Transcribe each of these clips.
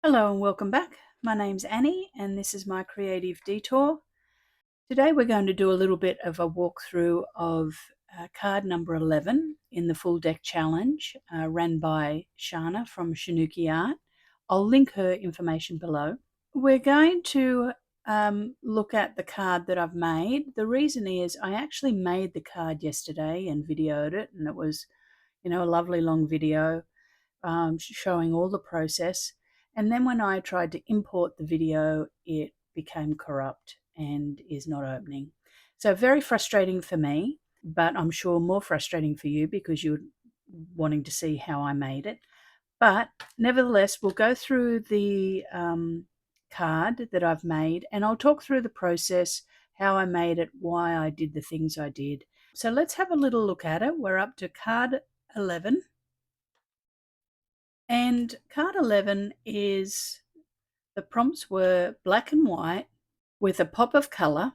Hello and welcome back. My name's Annie and this is my creative detour. Today we're going to do a little bit of a walkthrough of card number 11 in the full deck challenge ran by Shana from ShanoukiArt. I'll link her information below. We're going to look at the card that I've made. The reason is I actually made the card yesterday and videoed it, and it was, a lovely long video showing all the process. And then when I tried to import the video, it became corrupt and is not opening. So very frustrating for me, but I'm sure more frustrating for you because you're wanting to see how I made it. But nevertheless, we'll go through the card that I've made and I'll talk through the process, how I made it, why I did the things I did. So let's have a little look at it. We're up to card 11. And card 11 is, the prompts were black and white with a pop of colour,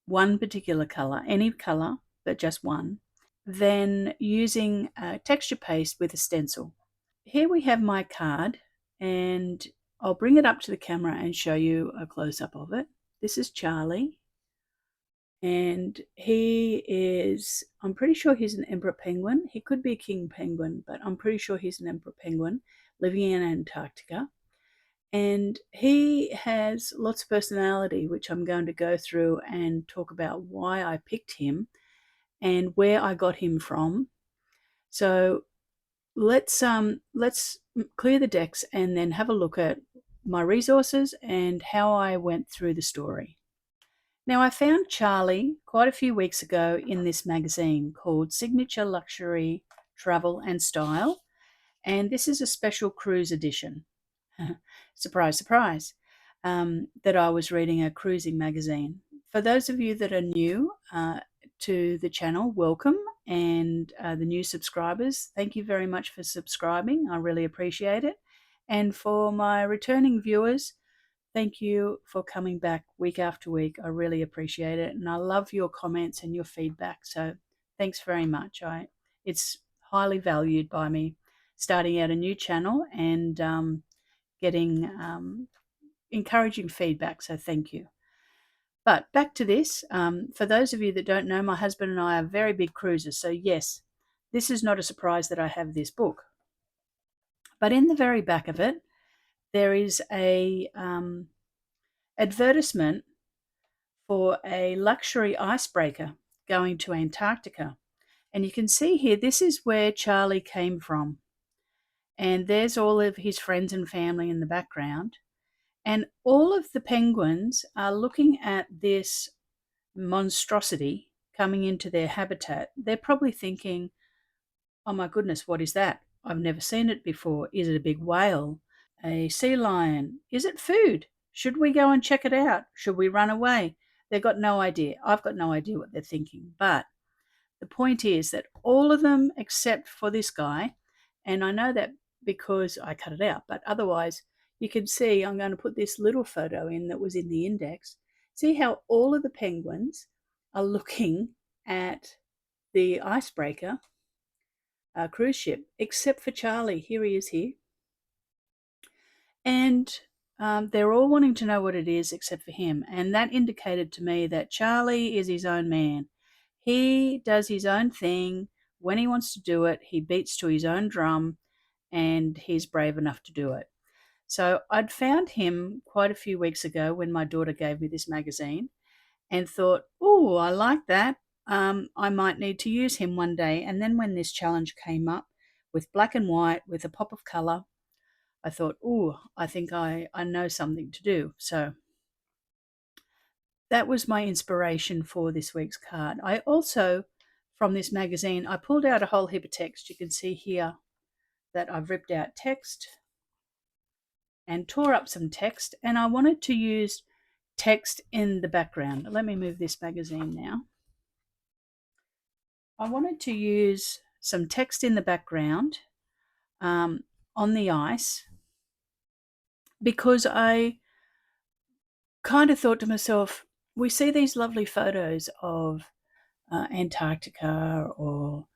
one particular colour, any colour, but just one. Then using texture paste with a stencil. Here we have my card, and I'll bring it up to the camera and show you a close-up of it. This is Charlie, and he is, I'm pretty sure he's an emperor penguin. He could be a king penguin, but I'm pretty sure he's an emperor penguin living in Antarctica. And he has lots of personality, which I'm going to go through and talk about why I picked him and where I got him from. So let's clear the decks and then have a look at my resources and how I went through the story. Now, I found Charlie quite a few weeks ago in this magazine called Signature Luxury Travel and Style, and this is a special cruise edition. Surprise, surprise, that I was reading a cruising magazine. For those of you that are new to the channel, welcome, and the new subscribers, thank you very much for subscribing. I really appreciate it. And for my returning viewers, thank you for coming back week after week. I really appreciate it, and I love your comments and your feedback. So thanks very much. It's highly valued by me starting out a new channel and getting encouraging feedback. So thank you. But back to this. For those of you that don't know, my husband and I are very big cruisers. So yes, this is not a surprise that I have this book. But in the very back of it, there is a advertisement for a luxury icebreaker going to Antarctica. And you can see here, this is where Charlie came from. And there's all of his friends and family in the background. And all of the penguins are looking at this monstrosity coming into their habitat. They're probably thinking, oh my goodness, what is that? I've never seen it before. Is it a big whale? A sea lion? Is it food? Should we go and check it out? Should we run away? They've got no idea. I've got no idea what they're thinking. But the point is that all of them, except for this guy, and I know that because I cut it out, but otherwise you can see, I'm going to put this little photo in that was in the index. See how all of the penguins are looking at the icebreaker cruise ship, except for Charlie. Here he is here. And they're all wanting to know what it is except for him. And that indicated to me that Charlie is his own man. He does his own thing. When he wants to do it, he beats to his own drum, and he's brave enough to do it. So I'd found him quite a few weeks ago when my daughter gave me this magazine and thought, oh, I like that. I might need to use him one day. And then when this challenge came up with black and white with a pop of color, I thought, oh, I think I know something to do. So that was my inspiration for this week's card. I also, from this magazine, I pulled out a whole heap of text. You can see here that I've ripped out text and tore up some text, and I wanted to use text in the background. Let me move this magazine now. I wanted to use some text in the background on the ice because I kind of thought to myself, we see these lovely photos of Antarctica or,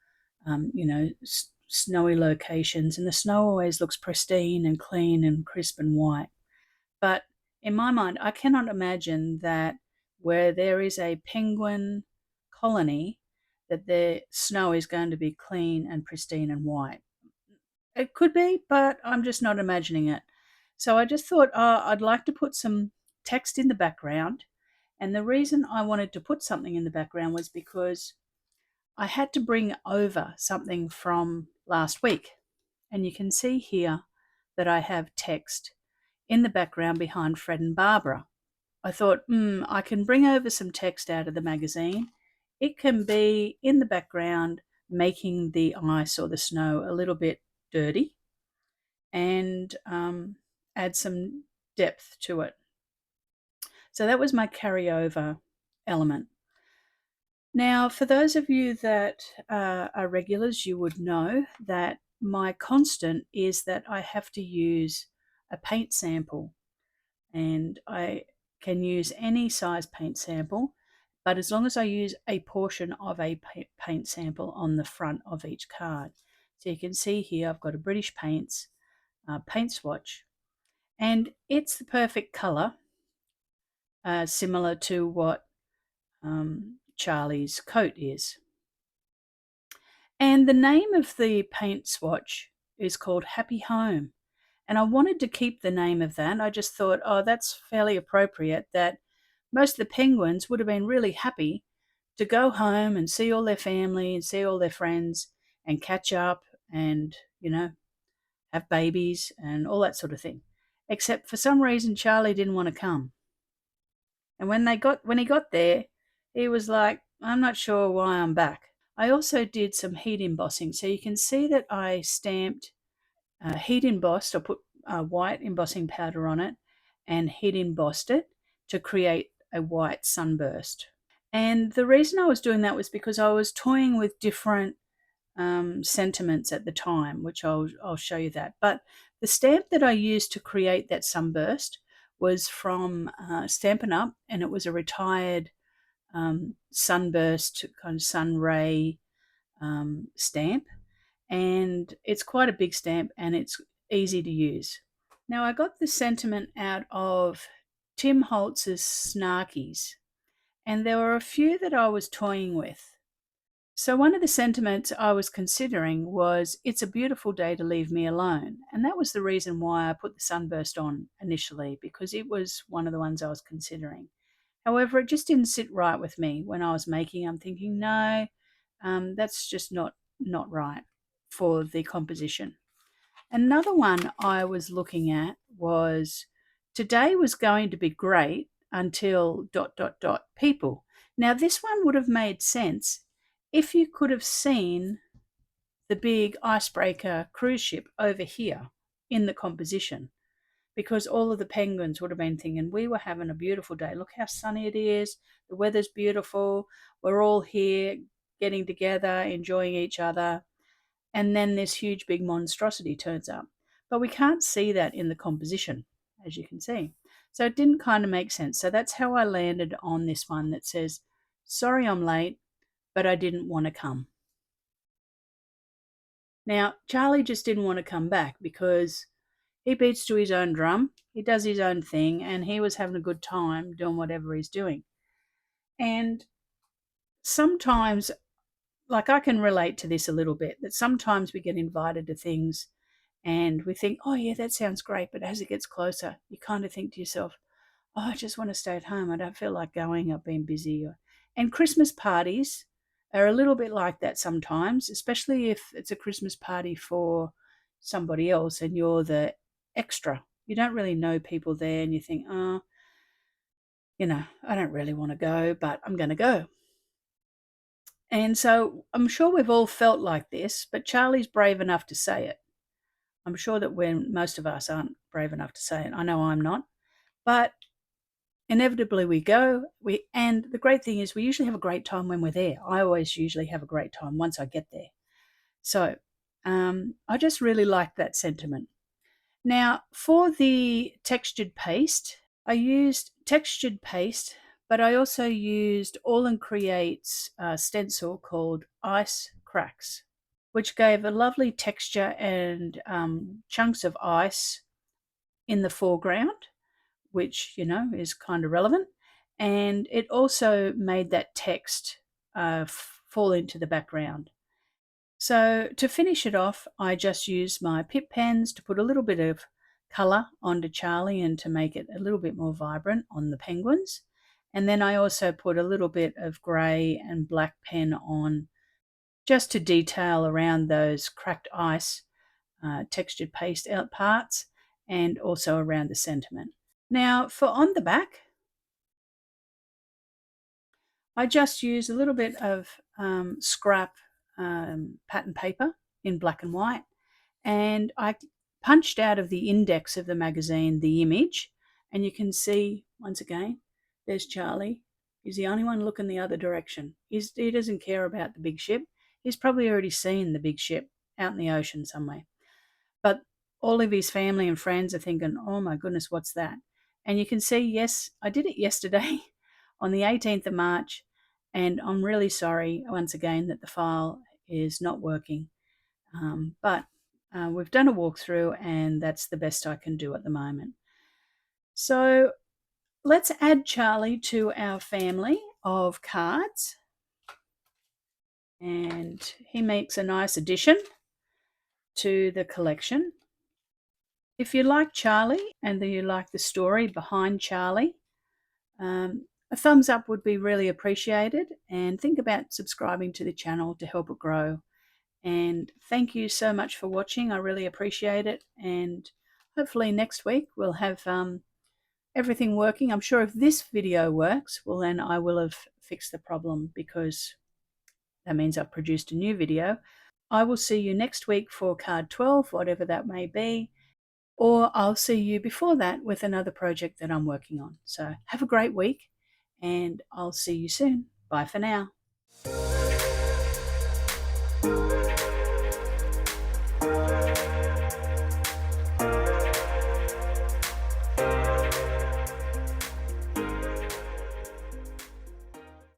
snowy locations, and the snow always looks pristine and clean and crisp and white. But in my mind, I cannot imagine that where there is a penguin colony, that the snow is going to be clean and pristine and white. It could be, but I'm just not imagining it. So I just thought, I'd like to put some text in the background. And the reason I wanted to put something in the background was because I had to bring over something from last week. And you can see here that I have text in the background behind Fred and Barbara. I thought, I can bring over some text out of the magazine. It can be in the background, making the ice or the snow a little bit dirty, and add some depth to it. So that was my carryover element. Now, for those of you that are regulars, you would know that my constant is that I have to use a paint sample, and I can use any size paint sample, but as long as I use a portion of a paint sample on the front of each card. So you can see here I've got a British Paints paint swatch, and it's the perfect color, similar to what Charlie's coat is. And the name of the paint swatch is called Happy Home. And I wanted to keep the name of that. I just thought, that's fairly appropriate, that most of the penguins would have been really happy to go home and see all their family and see all their friends and catch up and, have babies and all that sort of thing. Except for some reason, Charlie didn't want to come. And when he got there, he was like, I'm not sure why I'm back. I also did some heat embossing. So you can see that I stamped heat embossed, or put white embossing powder on it and heat embossed it to create a white sunburst. And the reason I was doing that was because I was toying with different sentiments at the time, which I'll show you that. But the stamp that I used to create that sunburst was from Stampin' Up, and it was a retired sunburst kind of sun ray stamp, and it's quite a big stamp and it's easy to use. Now, I got the sentiment out of Tim Holtz's Snarkies, and there were a few that I was toying with. So one of the sentiments I was considering was, it's a beautiful day to leave me alone. And that was the reason why I put the sunburst on initially, because it was one of the ones I was considering. However, it just didn't sit right with me when I was making. I'm thinking, no, that's just not right for the composition. Another one I was looking at was, today was going to be great until ... people. Now, this one would have made sense if you could have seen the big icebreaker cruise ship over here in the composition, because all of the penguins would have been thinking, we were having a beautiful day. Look how sunny it is. The weather's beautiful. We're all here getting together, enjoying each other. And then this huge big monstrosity turns up. But we can't see that in the composition, as you can see. So it didn't kind of make sense. So that's how I landed on this one that says, sorry I'm late, but I didn't want to come. Now, Charlie just didn't want to come back because he beats to his own drum, he does his own thing, and he was having a good time doing whatever he's doing. And sometimes, like, I can relate to this a little bit, that sometimes we get invited to things and we think, oh yeah, that sounds great, but as it gets closer, you kind of think to yourself, oh, I just want to stay at home. I don't feel like going. I've been busy. And Christmas parties are a little bit like that sometimes, especially if it's a Christmas party for somebody else and you're the extra. You don't really know people there and you think, oh, I don't really want to go, but I'm going to go. And so I'm sure we've all felt like this, but Charlie's brave enough to say it. I'm sure that most of us aren't brave enough to say it. I know I'm not. But inevitably we go, and the great thing is we usually have a great time when we're there. I always usually have a great time once I get there. So I just really like that sentiment. Now, for the textured paste, I used textured paste, but I also used All and Create's stencil called Ice Cracks. which gave a lovely texture and chunks of ice in the foreground, which, you know, is kind of relevant. And it also made that text fall into the background. So to finish it off, I just used my Pip pens to put a little bit of colour onto Charlie and to make it a little bit more vibrant on the penguins. And then I also put a little bit of grey and black pen on just to detail around those cracked ice textured paste out parts and also around the sentiment. Now for on the back, I just used a little bit of scrap pattern paper in black and white, and I punched out of the index of the magazine the image, and you can see once again there's Charlie. He's the only one looking the other direction. He doesn't care about the big ship. He's probably already seen the big ship out in the ocean somewhere. But all of his family and friends are thinking, oh my goodness, what's that? And you can see, yes, I did it yesterday on the 18th of March, and I'm really sorry once again that the file is not working. But we've done a walkthrough, and that's the best I can do at the moment. So let's add Charlie to our family of cards. And he makes a nice addition to the collection. If you like Charlie and you like the story behind Charlie, a thumbs up would be really appreciated, and think about subscribing to the channel to help it grow. And thank you so much for watching. I really appreciate it, and hopefully next week we'll have everything working. I'm sure if this video works, well then I will have fixed the problem, because that means I've produced a new video. I will see you next week for card 12, whatever that may be. Or I'll see you before that with another project that I'm working on. So have a great week, and I'll see you soon. Bye for now.